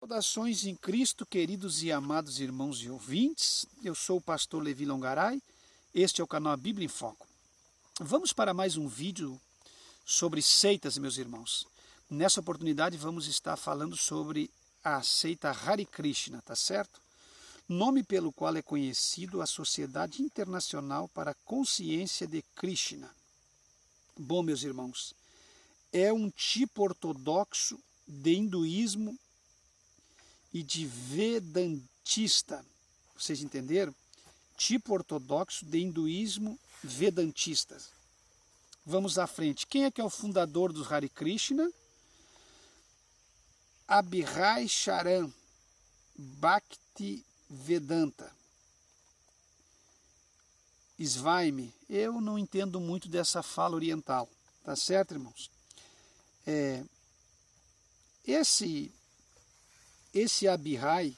Saudações em Cristo, queridos e amados irmãos e ouvintes. Eu sou o pastor Levi Longaray. Este é o canal Bíblia em Foco. Vamos para mais um vídeo sobre seitas, meus irmãos. Nessa oportunidade vamos estar falando sobre a seita Hare Krishna, tá certo? Nome pelo qual é conhecido a Sociedade Internacional para a Consciência de Krishna. Bom, meus irmãos, é um tipo ortodoxo de hinduísmo e de vedantista. Vocês entenderam? Tipo ortodoxo de hinduísmo vedantista. Vamos à frente. Quem é que é o fundador do Hare Krishna? Abhiraj Charan Bhaktivedanta Swami. Eu não entendo muito dessa fala oriental. Tá certo, irmãos? Esse Abhiraj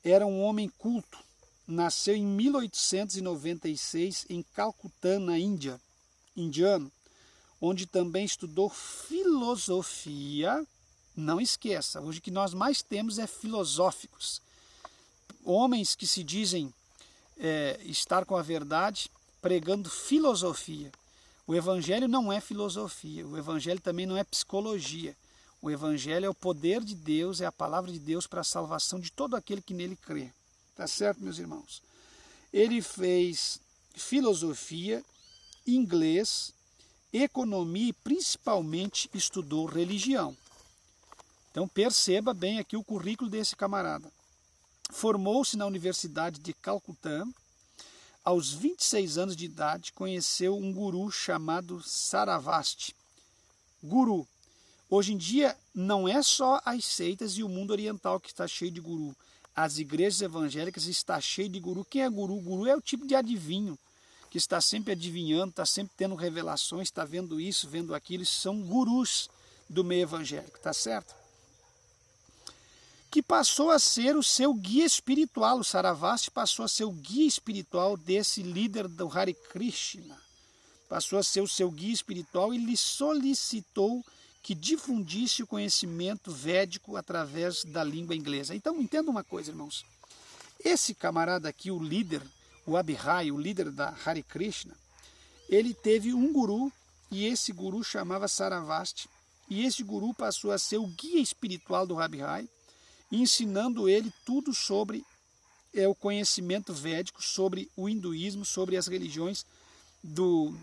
era um homem culto. Nasceu em 1896 em Calcutá, na Índia, indiano, onde também estudou filosofia. Não esqueça, hoje o que nós mais temos é filosóficos. Homens que se dizem estar com a verdade, pregando filosofia. O Evangelho não é filosofia, o Evangelho também não é psicologia. O Evangelho é o poder de Deus, é a palavra de Deus para a salvação de todo aquele que nele crê. Tá certo, meus irmãos? Ele fez filosofia, inglês, economia e principalmente estudou religião. Então perceba bem aqui o currículo desse camarada. Formou-se na Universidade de Calcutá. Aos 26 anos de idade, conheceu um guru chamado Saravasti. Guru. Hoje em dia, não é só as seitas e o mundo oriental que está cheio de guru. As igrejas evangélicas estão cheias de guru. Quem é guru? Guru é o tipo de adivinho, que está sempre adivinhando, está sempre tendo revelações, está vendo isso, vendo aquilo. Isso são gurus do meio evangélico, tá certo? Que passou a ser o seu guia espiritual. O Saravasti passou a ser o guia espiritual desse líder do Hare Krishna. Passou a ser o seu guia espiritual e lhe solicitou que difundisse o conhecimento védico através da língua inglesa. Então, entenda uma coisa, irmãos. Esse camarada aqui, o líder, o Abhiraj, o líder da Hare Krishna, ele teve um guru, e esse guru chamava Saravasti, e esse guru passou a ser o guia espiritual do Abhiraj, ensinando ele tudo sobre o conhecimento védico, sobre o hinduísmo, sobre as religiões do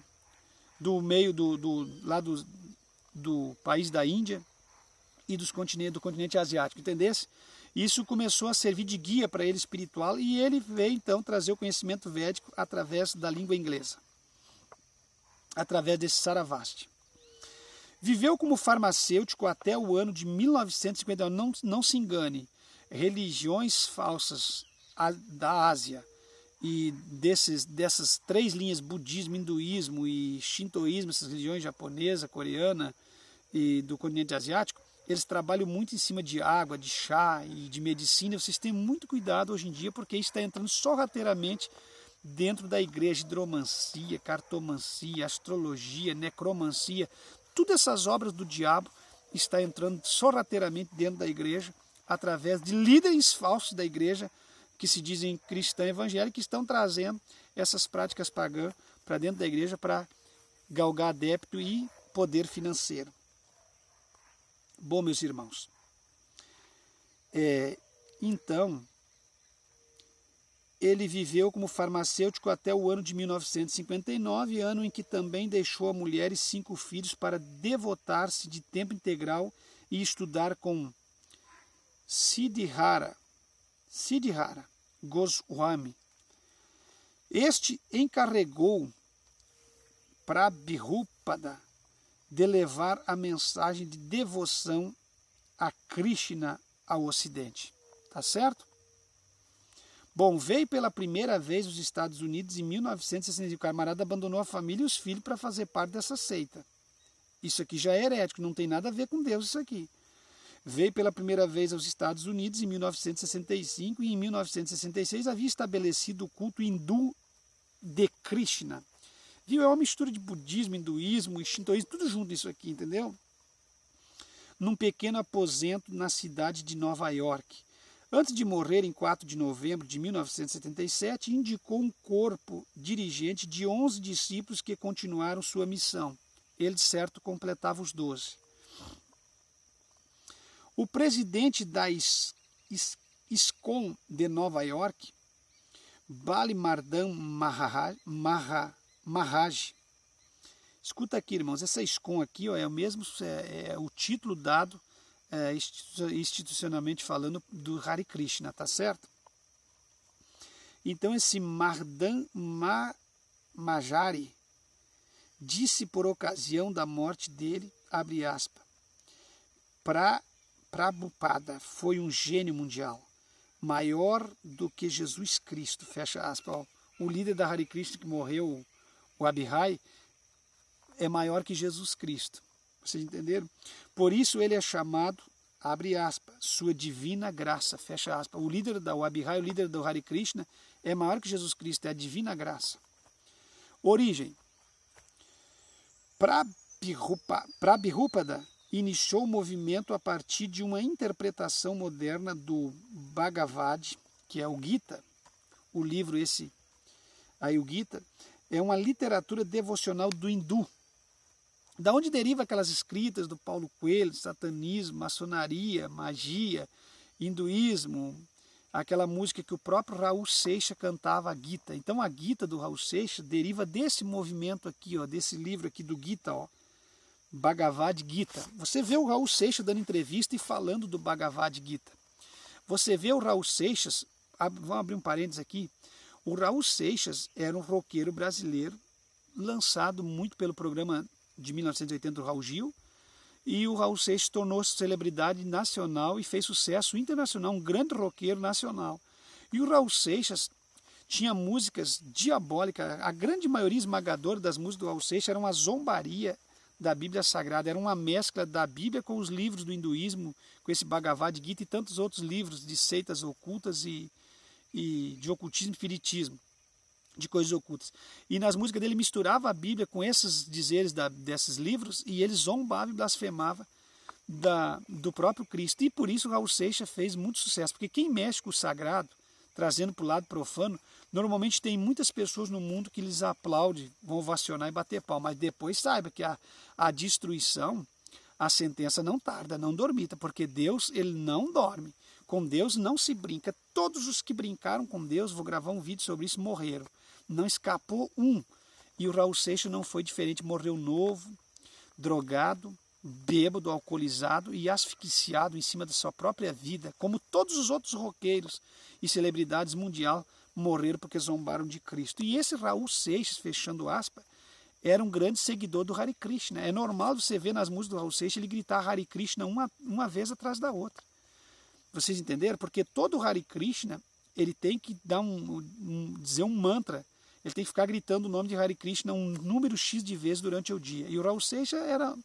meio do país da Índia e do continente asiático, entendesse? Isso começou a servir de guia para ele espiritual e ele veio então trazer o conhecimento védico através da língua inglesa, através desse Saravasti. Viveu como farmacêutico até o ano de 1951. Não se engane, religiões falsas da Ásia e dessas três linhas, budismo, hinduísmo e shintoísmo, essas religiões japonesa, coreana e do continente asiático, eles trabalham muito em cima de água, de chá e de medicina. Vocês têm muito cuidado hoje em dia, porque isso está entrando sorrateiramente dentro da igreja. Hidromancia, cartomancia, astrologia, necromancia, todas essas obras do diabo está entrando sorrateiramente dentro da igreja, através de líderes falsos da igreja, que se dizem cristãos evangélicos, que estão trazendo essas práticas pagãs para dentro da igreja para galgar adepto e poder financeiro. Bom, meus irmãos, então, ele viveu como farmacêutico até o ano de 1959, ano em que também deixou a mulher e 5 filhos para devotar-se de tempo integral e estudar com Siddhara Goswami. Este encarregou Prabhupada de levar a mensagem de devoção a Krishna ao Ocidente. Tá certo? Bom, veio pela primeira vez aos Estados Unidos em 1965. O camarada abandonou a família e os filhos para fazer parte dessa seita. Isso aqui já é herético, não tem nada a ver com Deus isso aqui. Veio pela primeira vez aos Estados Unidos em 1965 e em 1966 havia estabelecido o culto hindu de Krishna. Viu? É uma mistura de budismo, hinduísmo e shintoísmo, tudo junto isso aqui, entendeu? num pequeno aposento na cidade de Nova York. Antes de morrer em 4 de novembro de 1977, indicou um corpo dirigente de 11 discípulos que continuaram sua missão. Ele, de certo, completava os 12. O presidente da ISKCON de Nova York, Bali Mardan Maharaj. Escuta aqui, irmãos, essa ISKCON aqui, ó, é o título dado institucionalmente falando do Hare Krishna, tá certo? Então esse Mardan Mahajari disse por ocasião da morte dele, abre aspas, Prabhupada foi um gênio mundial, maior do que Jesus Cristo, fecha aspas. Ó, o líder da Hare Krishna que morreu, o Abhai, é maior que Jesus Cristo. Vocês entenderam? Por isso ele é chamado, abre aspas, sua divina graça, fecha aspas. O líder da Abhai, o líder do Hare Krishna, é maior que Jesus Cristo, é a divina graça. Origem. Prabhupada iniciou o movimento a partir de uma interpretação moderna do Bhagavad, que é o Gita, o livro esse, aí o Gita, é uma literatura devocional do hindu. Da onde deriva aquelas escritas do Paulo Coelho, satanismo, maçonaria, magia, hinduísmo, aquela música que o próprio Raul Seixas cantava, a Gita. Então a Gita do Raul Seixas deriva desse movimento aqui, ó, desse livro aqui do Gita, ó, Bhagavad Gita. Você vê o Raul Seixas dando entrevista e falando do Bhagavad Gita. Você vê o Raul Seixas, vamos abrir um parênteses aqui, o Raul Seixas era um roqueiro brasileiro, lançado muito pelo programa de 1980 do Raul Gil, e o Raul Seixas tornou-se celebridade nacional e fez sucesso internacional, um grande roqueiro nacional. E o Raul Seixas tinha músicas diabólicas, a grande maioria esmagadora das músicas do Raul Seixas era uma zombaria da Bíblia Sagrada, era uma mescla da Bíblia com os livros do hinduísmo, com esse Bhagavad Gita e tantos outros livros de seitas ocultas e de ocultismo e espiritismo, de coisas ocultas. E nas músicas dele misturava a Bíblia com esses dizeres desses livros e ele zombava e blasfemava do próprio Cristo. E por isso o Raul Seixas fez muito sucesso, porque quem mexe com o sagrado, trazendo para o lado profano, normalmente tem muitas pessoas no mundo que lhes aplaudem, vão ovacionar e bater pau, mas depois saiba que a destruição, a sentença não tarda, não dormita, porque Deus, ele não dorme. Com Deus não se brinca. Todos os que brincaram com Deus, vou gravar um vídeo sobre isso, morreram. Não escapou um. E o Raul Seixas não foi diferente, morreu novo, drogado, bêbado, alcoolizado e asfixiado em cima da sua própria vida, como todos os outros roqueiros e celebridades mundial morreram porque zombaram de Cristo. E esse Raul Seixas, fechando aspas, era um grande seguidor do Hare Krishna. É normal você ver nas músicas do Raul Seixas ele gritar Hare Krishna uma vez atrás da outra. Vocês entenderam? Porque todo Hare Krishna, ele tem que dar dizer um mantra. Ele tem que ficar gritando o nome de Hare Krishna um número X de vezes durante o dia. E o Raul Seixas era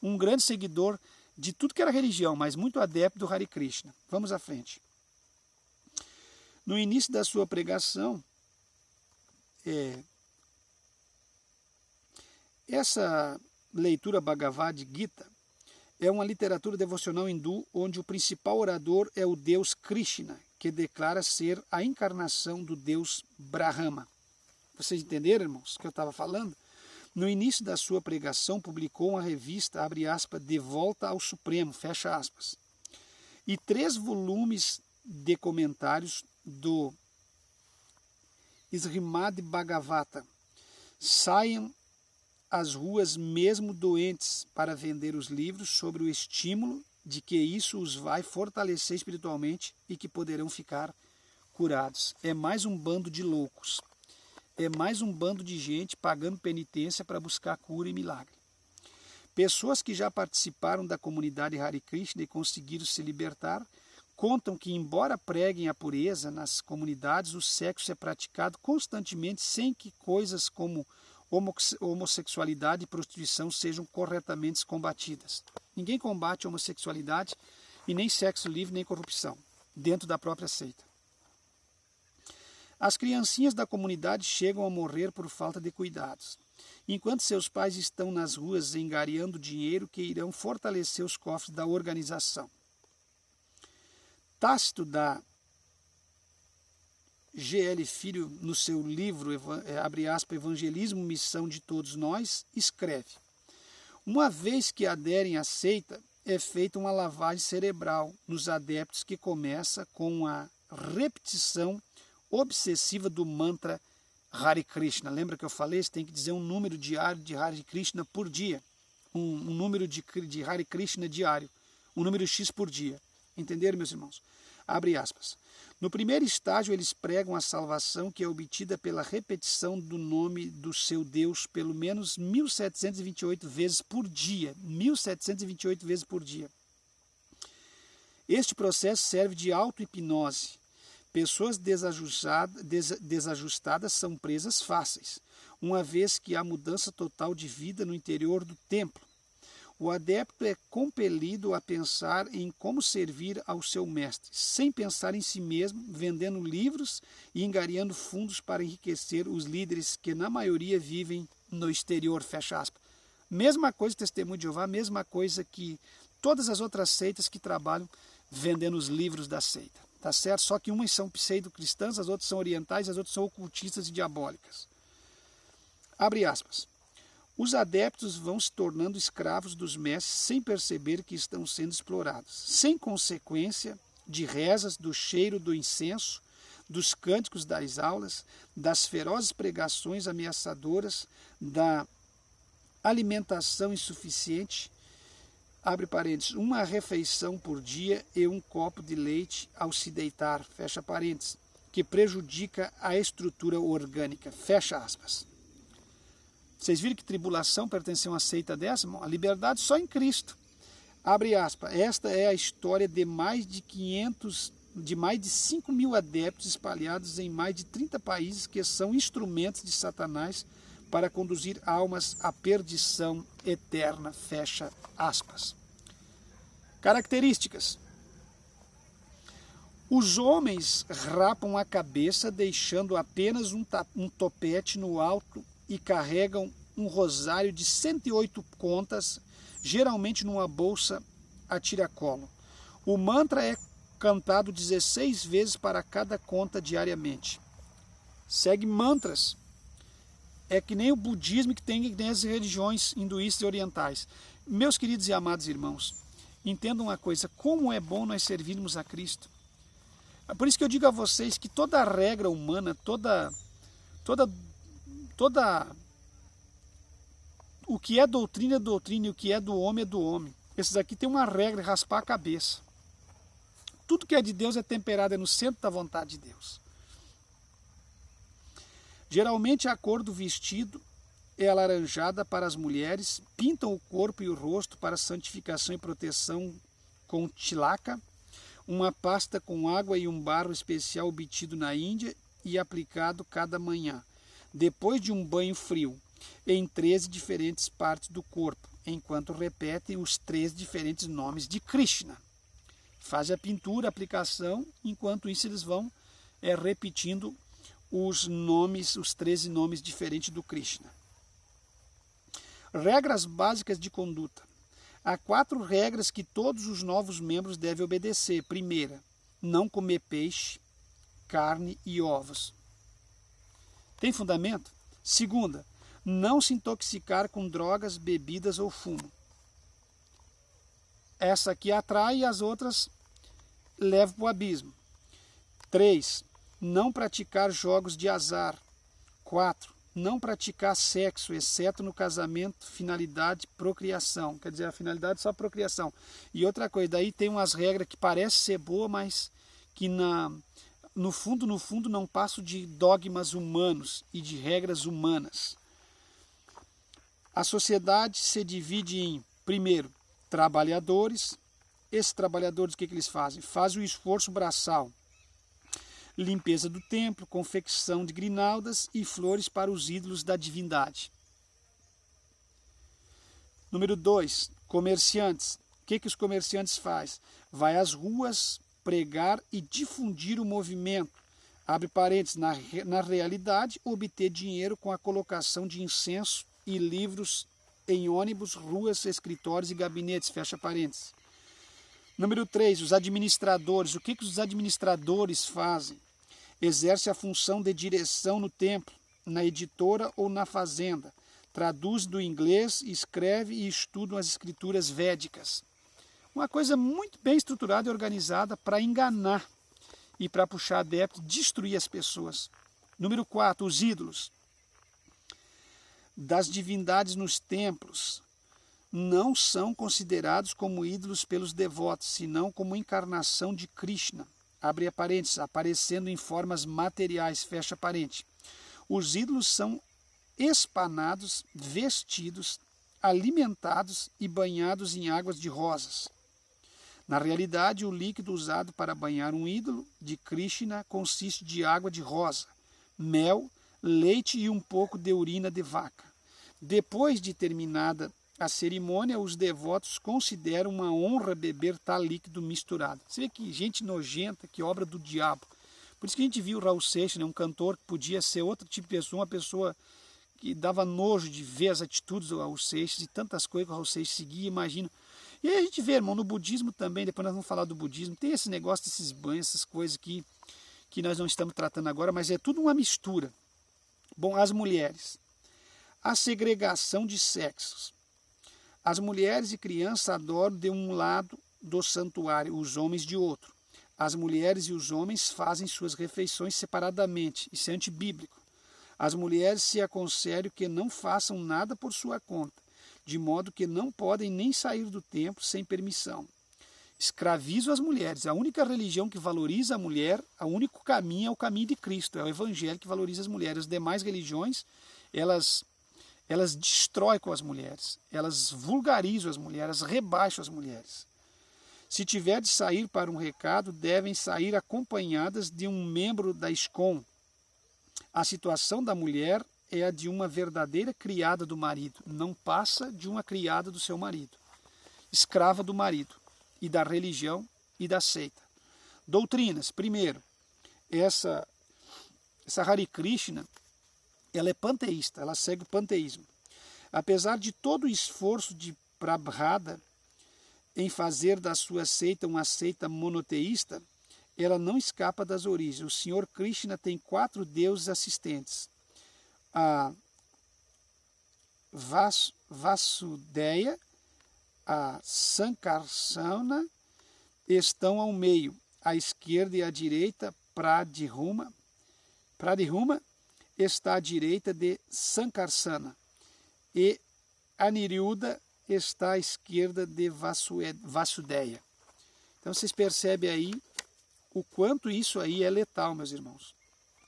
um grande seguidor de tudo que era religião, mas muito adepto do Hare Krishna. Vamos à frente. No início da sua pregação, essa leitura Bhagavad Gita é uma literatura devocional hindu onde o principal orador é o deus Krishna, que declara ser a encarnação do deus Brahma. Vocês entenderam, irmãos, o que eu estava falando? No início da sua pregação, publicou uma revista, abre aspas, De Volta ao Supremo, fecha aspas, e 3 volumes de comentários do Srimad Bhagavata. Saiam às ruas mesmo doentes para vender os livros sobre o estímulo de que isso os vai fortalecer espiritualmente e que poderão ficar curados. É mais um bando de loucos. É mais um bando de gente pagando penitência para buscar cura e milagre. Pessoas que já participaram da comunidade Hare Krishna e conseguiram se libertar, contam que, embora preguem a pureza nas comunidades, o sexo é praticado constantemente sem que coisas como homossexualidade e prostituição sejam corretamente combatidas. Ninguém combate a homossexualidade e nem sexo livre nem corrupção dentro da própria seita. As criancinhas da comunidade chegam a morrer por falta de cuidados. enquanto seus pais estão nas ruas angariando dinheiro que irão fortalecer os cofres da organização. Tácito da G.L. Filho, no seu livro, abre aspas, Evangelismo, Missão de Todos Nós, escreve: uma vez que aderem à seita, é feita uma lavagem cerebral nos adeptos que começa com a repetição obsessiva do mantra Hare Krishna. Lembra que eu falei? Você tem que dizer um número diário de Hare Krishna por dia. Um número de Hare Krishna diário. Um número X por dia. Entenderam, meus irmãos? Abre aspas. No primeiro estágio, eles pregam a salvação que é obtida pela repetição do nome do seu Deus pelo menos 1728 vezes por dia. 1728 vezes por dia. Este processo serve de auto-hipnose. Pessoas desajustadas são presas fáceis, uma vez que há mudança total de vida no interior do templo. O adepto é compelido a pensar em como servir ao seu mestre, sem pensar em si mesmo, vendendo livros e angariando fundos para enriquecer os líderes que, na maioria, vivem no exterior, fecha aspas. Mesma coisa Testemunho de Jeová, mesma coisa que todas as outras seitas que trabalham vendendo os livros da seita. Tá certo? Só que umas são pseudo-cristãs, as outras são orientais, as outras são ocultistas e diabólicas. Abre aspas. Os adeptos vão se tornando escravos dos mestres sem perceber que estão sendo explorados, sem consequência de rezas, do cheiro do incenso, dos cânticos das aulas, das ferozes pregações ameaçadoras, da alimentação insuficiente, abre parênteses, uma refeição por dia e um copo de leite ao se deitar, fecha parênteses, que prejudica a estrutura orgânica, fecha aspas. Vocês viram que tribulação pertence a uma seita dessa? A liberdade só em Cristo. Abre aspas, esta é a história de mais de 5 mil adeptos espalhados em mais de 30 países que são instrumentos de Satanás para conduzir almas à perdição eterna, fecha aspas. Características. Os homens rapam a cabeça, deixando apenas um topete no alto e carregam um rosário de 108 contas, geralmente numa bolsa a tiracolo. O mantra é cantado 16 vezes para cada conta diariamente. Segue mantras. É que nem o budismo que tem as religiões hinduístas e orientais. Meus queridos e amados irmãos, entendam uma coisa, como é bom nós servirmos a Cristo. É por isso que eu digo a vocês que toda regra humana, toda o que é doutrina e o que é do homem é do homem. Esses aqui tem uma regra, raspar a cabeça. Tudo que é de Deus é temperado, é no centro da vontade de Deus. Geralmente a cor do vestido é alaranjada para as mulheres, pintam o corpo e o rosto para santificação e proteção com tilaka, uma pasta com água e um barro especial obtido na Índia e aplicado cada manhã, depois de um banho frio, em 13 diferentes partes do corpo, enquanto repetem os 3 diferentes nomes de Krishna. Faz a pintura, a aplicação, enquanto isso eles vão repetindo os 13 nomes diferentes do Krishna. Regras básicas de conduta. Há 4 regras que todos os novos membros devem obedecer. Primeira, não comer peixe, carne e ovos. Tem fundamento? Segunda, não se intoxicar com drogas, bebidas ou fumo. Essa aqui atrai e as outras levam para o abismo. 3. Não praticar jogos de azar. 4. Não praticar sexo, exceto no casamento, finalidade procriação. Quer dizer, a finalidade é só procriação. E outra coisa, daí tem umas regras que parecem ser boas, mas que no fundo não passam de dogmas humanos e de regras humanas. A sociedade se divide em, primeiro, trabalhadores. Esses trabalhadores, o que eles fazem? Fazem o esforço braçal. Limpeza do templo, confecção de grinaldas e flores para os ídolos da divindade. Número 2, comerciantes. O que os comerciantes fazem? Vai às ruas pregar e difundir o movimento, abre parênteses, na realidade, obter dinheiro com a colocação de incenso e livros em ônibus, ruas, escritórios e gabinetes, fecha parênteses. Número 3, os administradores. O que os administradores fazem? Exerce a função de direção no templo, na editora ou na fazenda. Traduz do inglês, escreve e estuda as escrituras védicas. Uma coisa muito bem estruturada e organizada para enganar e para puxar adeptos, destruir as pessoas. Número 4, os ídolos. Das divindades nos templos não são considerados como ídolos pelos devotos, senão como encarnação de Krishna. Abre parênteses, aparecendo em formas materiais, fecha parênteses. Os ídolos são espanados, vestidos, alimentados e banhados em águas de rosas. Na realidade, o líquido usado para banhar um ídolo de Krishna consiste de água de rosa, mel, leite e um pouco de urina de vaca. Depois de terminada a cerimônia, os devotos consideram uma honra beber tal líquido misturado. Você vê que gente nojenta, que obra do diabo. Por isso que a gente viu o Raul Seixas, né, um cantor que podia ser outro tipo de pessoa, uma pessoa que dava nojo de ver as atitudes do Raul Seixas e tantas coisas que o Raul Seixas seguia, imagina. E aí a gente vê, irmão, no budismo também, depois nós vamos falar do budismo, tem esse negócio desses banhos, essas coisas que nós não estamos tratando agora, mas é tudo uma mistura. Bom, as mulheres. A segregação de sexos. As mulheres e crianças adoram de um lado do santuário, os homens de outro. As mulheres e os homens fazem suas refeições separadamente, isso é antibíblico. As mulheres se aconselham que não façam nada por sua conta, de modo que não podem nem sair do templo sem permissão. Escravizam as mulheres. A única religião que valoriza a mulher, o único caminho é o caminho de Cristo, é o evangelho que valoriza as mulheres. As demais religiões, elas destroem com as mulheres, elas vulgarizam as mulheres, rebaixam as mulheres. Se tiver de sair para um recado, devem sair acompanhadas de um membro da ISKCON. A situação da mulher é a de uma verdadeira criada do marido, não passa de uma criada do seu marido, escrava do marido, e da religião e da seita. Doutrinas. Primeiro, essa Hare Krishna, ela é panteísta, ela segue o panteísmo. Apesar de todo o esforço de Prabhupada em fazer da sua seita uma seita monoteísta, ela não escapa das origens. O Senhor Krishna tem 4 deuses assistentes. A Vasudeya, a Sankarsana estão ao meio, à esquerda e à direita. Pradihuma está à direita de Sankarsana e Aniruddha está à esquerda de Vasudeya. Então vocês percebem aí o quanto isso aí é letal, meus irmãos.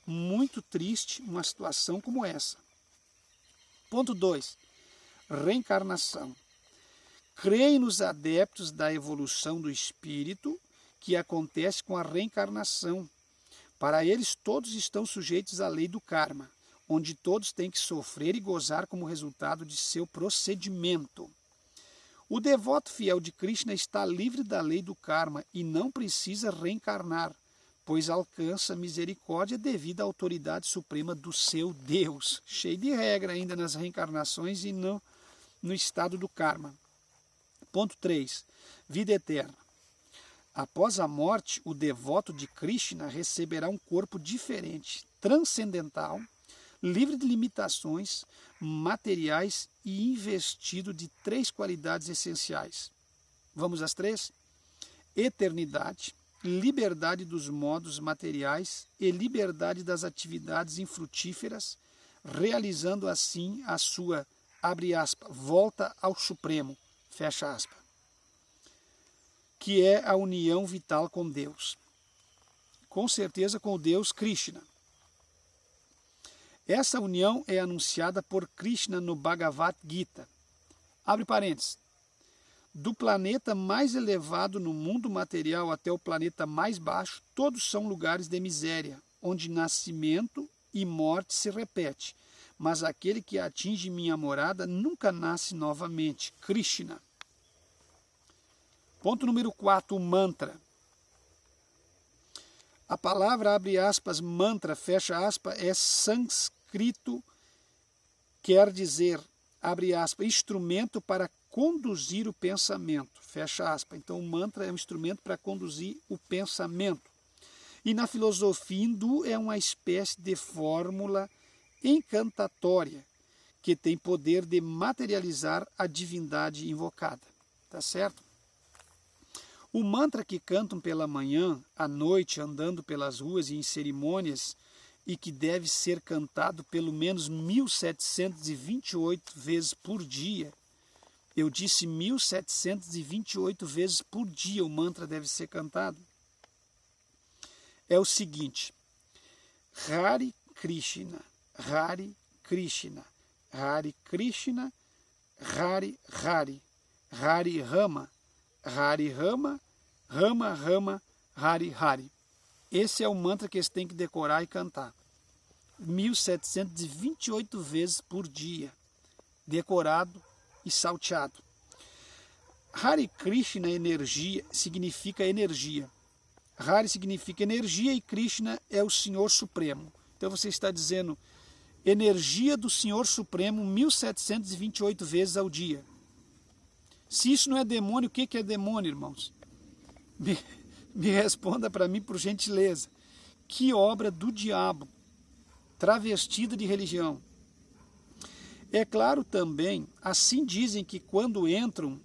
Muito triste uma situação como essa. Ponto 2. Reencarnação. Creem nos adeptos da evolução do espírito que acontece com a reencarnação. Para eles, todos estão sujeitos à lei do karma, onde todos têm que sofrer e gozar como resultado de seu procedimento. O devoto fiel de Krishna está livre da lei do karma e não precisa reencarnar, pois alcança misericórdia devido à autoridade suprema do seu Deus. Cheio de regra ainda nas reencarnações e no estado do karma. Ponto 3. Vida eterna. Após a morte, o devoto de Krishna receberá um corpo diferente, transcendental, livre de limitações materiais e investido de 3 qualidades essenciais. Vamos às 3? Eternidade, liberdade dos modos materiais e liberdade das atividades infrutíferas, realizando assim a sua, abre aspas, volta ao Supremo, fecha aspas, que é a união vital com Deus. Com certeza com o Deus Krishna. Essa união é anunciada por Krishna no Bhagavad Gita. Abre parênteses. Do planeta mais elevado no mundo material até o planeta mais baixo, todos são lugares de miséria, onde nascimento e morte se repete. Mas aquele que atinge minha morada nunca nasce novamente. Krishna. Ponto número 4, o mantra. A palavra, abre aspas, mantra, fecha aspas, é sânscrito, quer dizer, abre aspas, instrumento para conduzir o pensamento, fecha aspas. Então, o mantra é um instrumento para conduzir o pensamento. E na filosofia hindu é uma espécie de fórmula encantatória que tem poder de materializar a divindade invocada. Tá certo? O mantra que cantam pela manhã, à noite, andando pelas ruas e em cerimônias, e que deve ser cantado pelo menos 1728 vezes por dia. Eu disse 1728 vezes por dia o mantra deve ser cantado. É o seguinte: Hare Krishna, Hare Krishna, Hare Krishna, Hare Hare, Hare Rama, Hare Rama, Rama Rama, Hare Hare. Esse é o mantra que eles têm que decorar e cantar. 1728 vezes por dia, decorado e salteado. Hare Krishna, energia, significa energia. Hare significa energia e Krishna é o Senhor Supremo. Então você está dizendo energia do Senhor Supremo 1728 vezes ao dia. Se isso não é demônio, o que é demônio, irmãos? Me responda para mim, por gentileza. Que obra do diabo, travestida de religião? É claro também, assim dizem que quando entram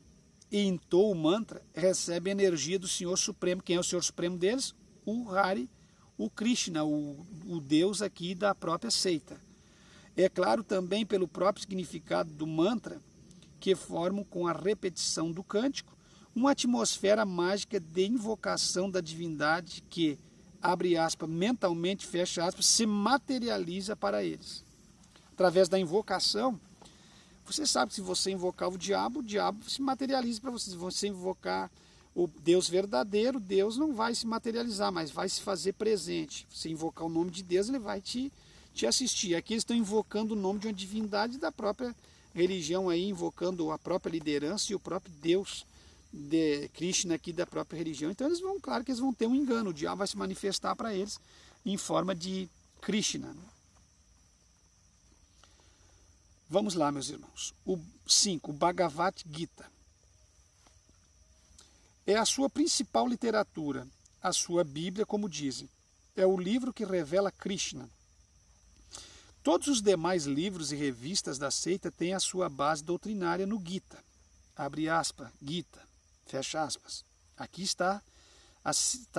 e entoam o mantra, recebem energia do Senhor Supremo. Quem é o Senhor Supremo deles? O Hare, o Krishna, o Deus aqui da própria seita. É claro também pelo próprio significado do mantra, que formam com a repetição do cântico uma atmosfera mágica de invocação da divindade que, abre aspas, mentalmente, fecha aspas, se materializa para eles. Através da invocação, você sabe que se você invocar o diabo se materializa para você. Se você invocar o Deus verdadeiro, Deus não vai se materializar, mas vai se fazer presente. Se invocar o nome de Deus, ele vai te assistir. Aqui eles estão invocando o nome de uma divindade da própria religião, aí, invocando a própria liderança e o próprio Deus de Krishna aqui da própria religião. Então eles vão, claro que eles vão ter um engano. O diabo vai se manifestar para eles em forma de Krishna. Vamos lá, meus irmãos. O 5, o Bhagavad Gita. É a sua principal literatura, a sua Bíblia, como dizem. É o livro que revela Krishna. Todos os demais livros e revistas da seita têm a sua base doutrinária no Gita. Abre aspas, Gita, fecha aspas. Aqui está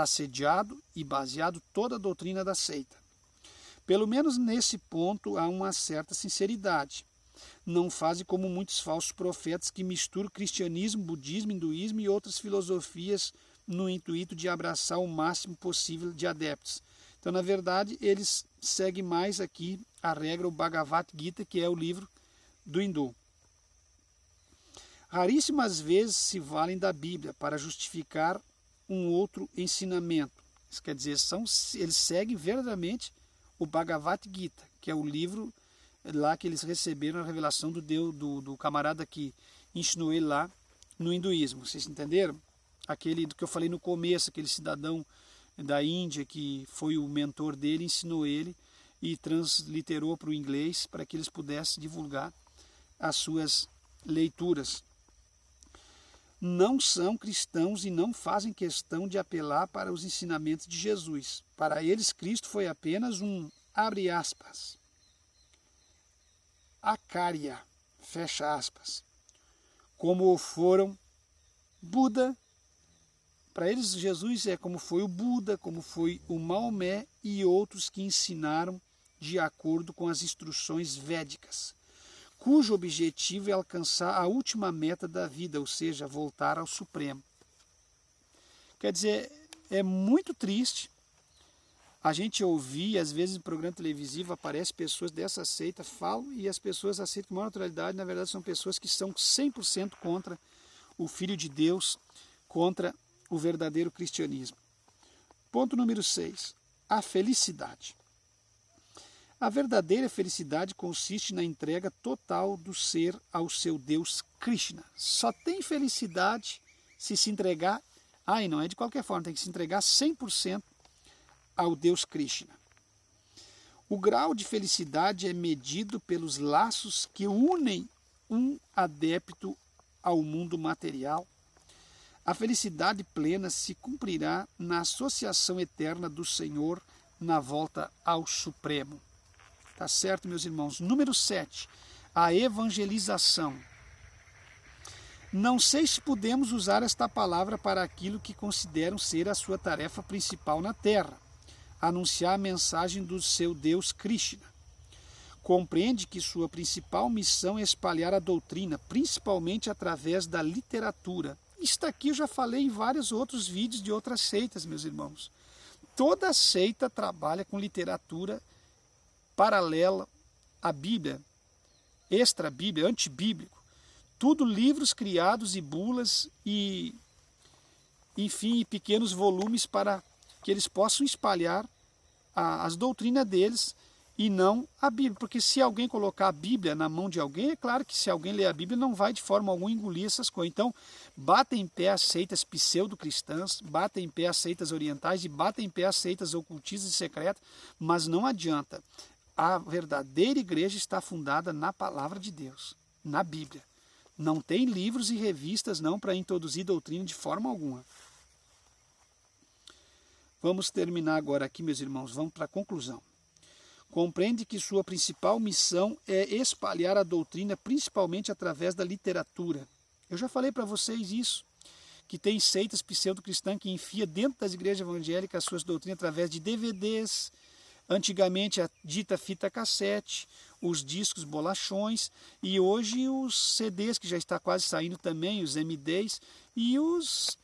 sediado e baseado toda a doutrina da seita. Pelo menos nesse ponto há uma certa sinceridade. Não fazem como muitos falsos profetas que misturam cristianismo, budismo, hinduísmo e outras filosofias no intuito de abraçar o máximo possível de adeptos. Então, na verdade, eles seguem mais aqui a regra, o Bhagavad Gita, que é o livro do hindu. Raríssimas vezes se valem da Bíblia para justificar um outro ensinamento. Isso quer dizer, eles seguem verdadeiramente o Bhagavad Gita, que é o livro lá que eles receberam a revelação do Deus, do camarada que ensinou ele lá no hinduísmo. Vocês entenderam? Aquele do que eu falei no começo, aquele cidadão da Índia que foi o mentor dele, ensinou ele e transliterou para o inglês para que eles pudessem divulgar as suas leituras. Não são cristãos e não fazem questão de apelar para os ensinamentos de Jesus. Para eles, Cristo foi apenas um, abre aspas, Acharya, fecha aspas, como foram Buda. Para eles, Jesus é como foi o Buda, como foi o Maomé e outros que ensinaram de acordo com as instruções védicas, cujo objetivo é alcançar a última meta da vida, ou seja, voltar ao Supremo. Quer dizer, é muito triste a gente ouvir, às vezes, no programa televisivo, aparecem pessoas dessa seita, falam, e as pessoas aceitam com maior naturalidade, na verdade, são pessoas que são 100% contra o Filho de Deus, contra o verdadeiro cristianismo. Ponto número 6. A felicidade. A verdadeira felicidade consiste na entrega total do ser ao seu Deus Krishna. Só tem felicidade se entregar, e não é de qualquer forma, tem que se entregar 100% ao Deus Krishna. O grau de felicidade é medido pelos laços que unem um adepto ao mundo material. A felicidade plena se cumprirá na associação eterna do Senhor na volta ao Supremo. Tá certo, meus irmãos? Número 7. A evangelização. Não sei se podemos usar esta palavra para aquilo que consideram ser a sua tarefa principal na Terra, anunciar a mensagem do seu Deus Krishna. Compreende que sua principal missão é espalhar a doutrina, principalmente através da literatura. Isto aqui eu já falei em vários outros vídeos de outras seitas, meus irmãos. Toda seita trabalha com literatura paralela à Bíblia, extra-Bíblia, antibíblico. Tudo livros criados e bulas e, enfim, pequenos volumes para que eles possam espalhar as doutrinas deles e não a Bíblia. Porque se alguém colocar a Bíblia na mão de alguém, é claro que se alguém ler a Bíblia não vai de forma alguma engolir essas coisas. Então, batem em pé as seitas pseudo-cristãs, batem em pé as seitas orientais e batem em pé as seitas ocultistas e secretas, mas não adianta. A verdadeira igreja está fundada na palavra de Deus, na Bíblia. Não tem livros e revistas não para introduzir doutrina de forma alguma. Vamos terminar agora aqui, meus irmãos, vamos para a conclusão. Compreende que sua principal missão é espalhar a doutrina, principalmente através da literatura. Eu já falei para vocês isso, que tem seitas pseudo-cristãs que enfia dentro das igrejas evangélicas as suas doutrinas através de DVDs, antigamente a dita fita cassete, os discos bolachões e hoje os CDs que já está quase saindo também, os MDs e os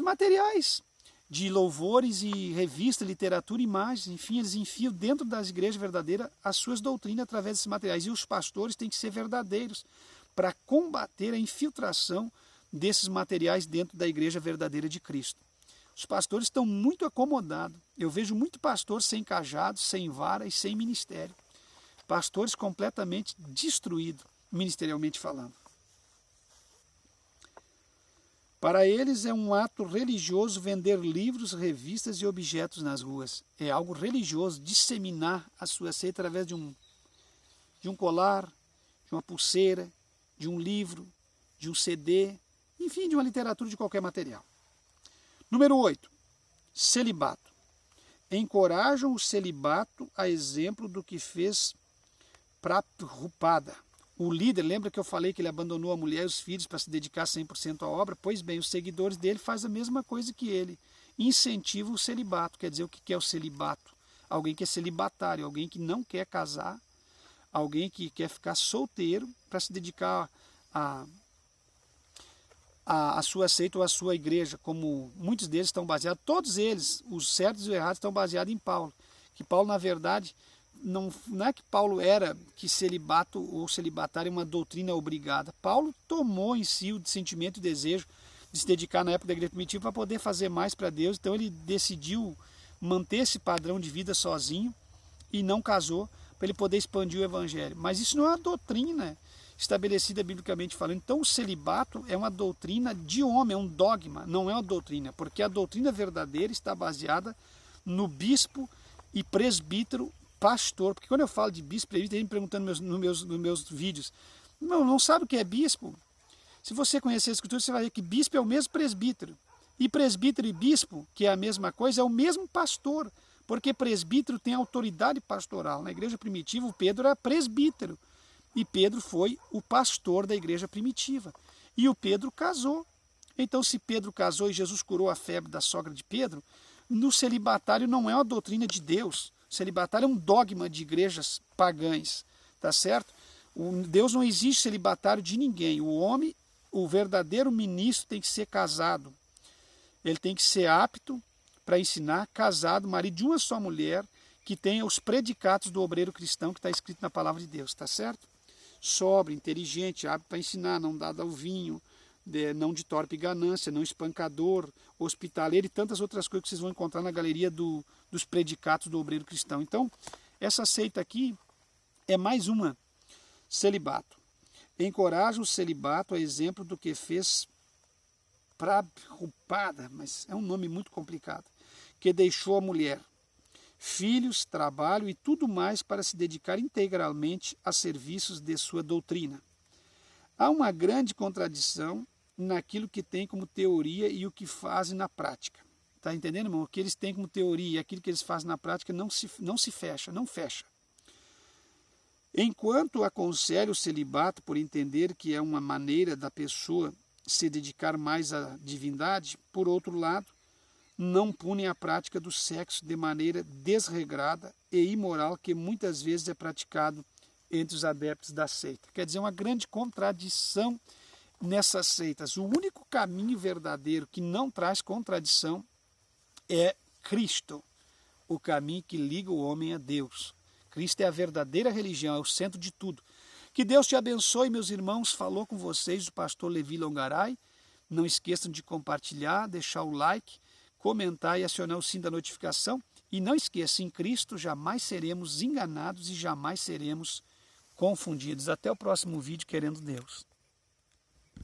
materiais de louvores e revista, literatura, imagens, enfim, eles enfiam dentro das igrejas verdadeiras as suas doutrinas através desses materiais. E os pastores têm que ser verdadeiros para combater a infiltração desses materiais dentro da igreja verdadeira de Cristo. Os pastores estão muito acomodados. Eu vejo muito pastor sem cajado, sem vara e sem ministério. Pastores completamente destruídos, ministerialmente falando. Para eles é um ato religioso vender livros, revistas e objetos nas ruas. É algo religioso disseminar a sua seita através de um colar, de uma pulseira, de um livro, de um CD, enfim, de uma literatura de qualquer material. Número 8. Celibato. Encorajam o celibato a exemplo do que fez Prabhupada. O líder, lembra que eu falei que ele abandonou a mulher e os filhos para se dedicar 100% à obra? Pois bem, os seguidores dele fazem a mesma coisa que ele. Incentivam o celibato. Quer dizer, o que é o celibato? Alguém que é celibatário, alguém que não quer casar, alguém que quer ficar solteiro para se dedicar a sua seita ou a sua igreja, como muitos deles estão baseados, todos eles, os certos e os errados, estão baseados em Paulo. Que Paulo, na verdade, não é que Paulo era que celibato ou celibatário é uma doutrina obrigada. Paulo tomou em si o sentimento e desejo de se dedicar na época da igreja primitiva para poder fazer mais para Deus, então ele decidiu manter esse padrão de vida sozinho e não casou para ele poder expandir o evangelho. Mas isso não é uma doutrina estabelecida biblicamente falando. Então o celibato é uma doutrina de homem, é um dogma, não é uma doutrina, porque a doutrina verdadeira está baseada no bispo e presbítero pastor. Porque quando eu falo de bispo, presbítero, tem gente perguntando nos meus vídeos, não sabe o que é bispo? Se você conhecer a escritura, você vai ver que bispo é o mesmo presbítero. E presbítero e bispo, que é a mesma coisa, é o mesmo pastor, porque presbítero tem autoridade pastoral. Na igreja primitiva, o Pedro era presbítero. E Pedro foi o pastor da igreja primitiva. E o Pedro casou. Então, se Pedro casou e Jesus curou a febre da sogra de Pedro, no celibatário não é uma doutrina de Deus. O celibatário é um dogma de igrejas pagãs. Tá certo? Deus não exige celibatário de ninguém. O homem, o verdadeiro ministro, tem que ser casado. Ele tem que ser apto para ensinar, casado, marido de uma só mulher, que tenha os predicados do obreiro cristão que está escrito na palavra de Deus. Tá certo? Sóbrio, inteligente, apto para ensinar, não dado ao vinho, não de torpe ganância, não espancador, hospitaleiro e tantas outras coisas que vocês vão encontrar na galeria dos predicados do obreiro cristão. Então, essa seita aqui é mais uma, celibato. Encoraja o celibato a exemplo do que fez Prabhupada, mas é um nome muito complicado, que deixou a mulher. filhos, trabalho e tudo mais para se dedicar integralmente a serviços de sua doutrina. Há uma grande contradição naquilo que tem como teoria e o que fazem na prática. Está entendendo, irmão? O que eles têm como teoria e aquilo que eles fazem na prática não se fecha, não fecha. Enquanto aconselho o celibato por entender que é uma maneira da pessoa se dedicar mais à divindade, por outro lado, não punem a prática do sexo de maneira desregrada e imoral que muitas vezes é praticado entre os adeptos da seita. Quer dizer, uma grande contradição nessas seitas. O único caminho verdadeiro que não traz contradição é Cristo, o caminho que liga o homem a Deus. Cristo é a verdadeira religião, é o centro de tudo. Que Deus te abençoe, meus irmãos. Falou com vocês o pastor Levi Longaray. Não esqueçam de compartilhar, deixar o like, comentar e acionar o sininho da notificação. E não esqueça, em Cristo jamais seremos enganados e jamais seremos confundidos. Até o próximo vídeo, querendo Deus.